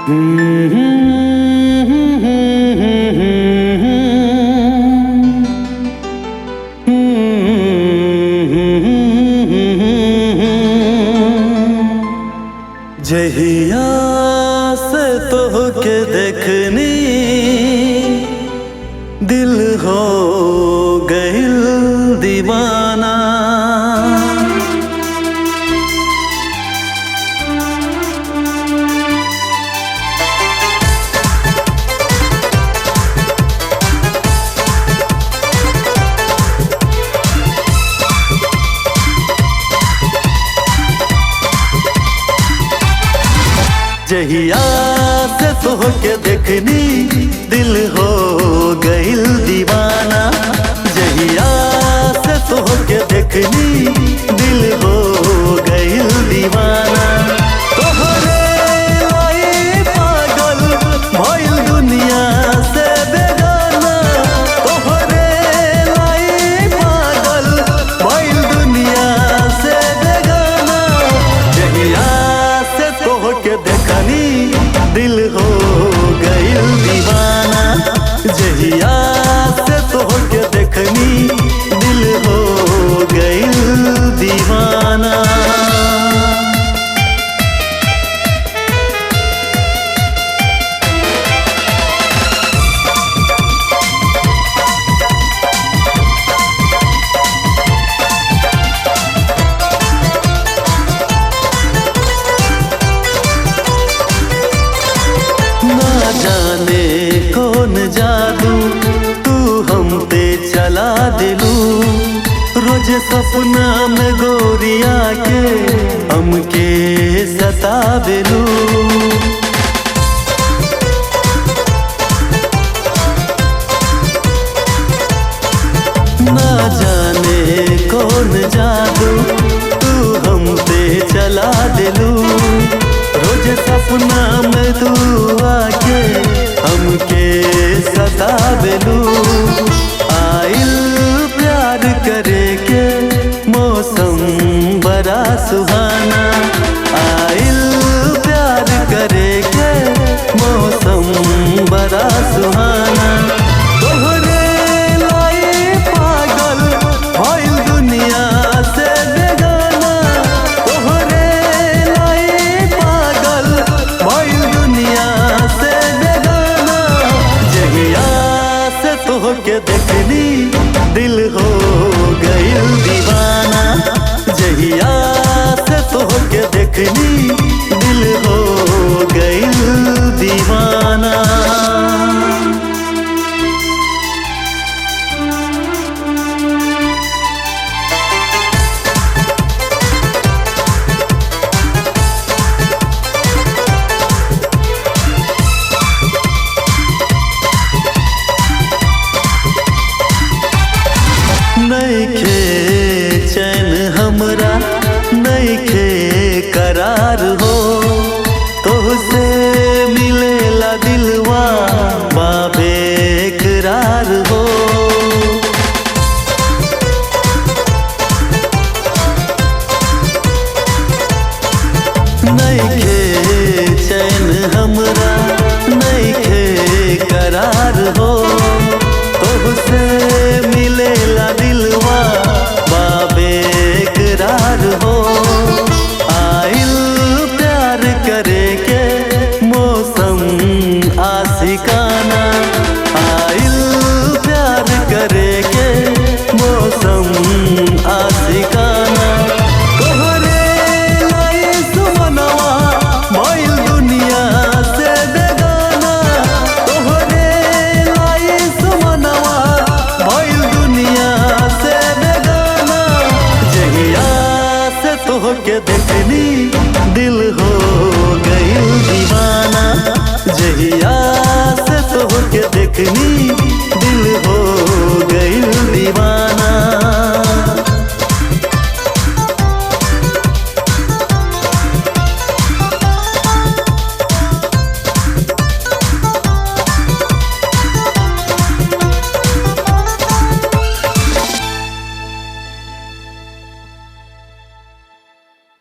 जहिया से तोहके देखनी दिल हो गइल दीवाना। जहिया से तोहके देखनी दिल हो गइल दीवाना। जहिया से तोहके देखनी दिल हो गइल दीवाना। तोहरे लाई पागल भइल दुनिया से बेगाना। तोहरे लाई पागल भइल दुनिया से बेगाना। जहिया से तोहके देखनी दिल हो गइल दीवाना। जहिया से तोहके देखनी दिल हो गइल दीवाना। ना जाने कौन जादू तू हम पे चला दिलू। रोज सपना में गोरिया के हमके सतावेलू। ना जाने कौन जादू तू हम पे चला दिलू। रोज सपना में तू आके हमके सतावेलू। आइल प्यार करे के मौसम बड़ा सुहाना। आइल प्यार करे के मौसम बड़ा सुहाना। तोहरे लाई पागल भइल दुनिया से बेगाना। तोहरे लाई पागल भइल दुनिया से बेगाना। जहिया से तोहके देखनी दिल हो गइल दीवाना। जहिया से तोहके देखनी दिल हो गइल दीवाना। नइखे चैन हमरा नइखे करार हो। तोहसे मिलेला दिलवा बाबे करार हो। नइखे चैन हमरा नइखे करार हो। तोहसे मिलेला दिलवा बाबे करार हो। आइल प्यार करे के मौसम आशिकाना। आइल प्यार करे के मौसम आशिकाना। तोहरे लाई सुमनवा भइल दुनिया से बेगाना। तोहरे लाई सुमनवा भइल दुनिया से बेगाना। जहिया से तोहके देखनी दिल हो गइल दीवाना। जहिया से तोहके देखनी दिल हो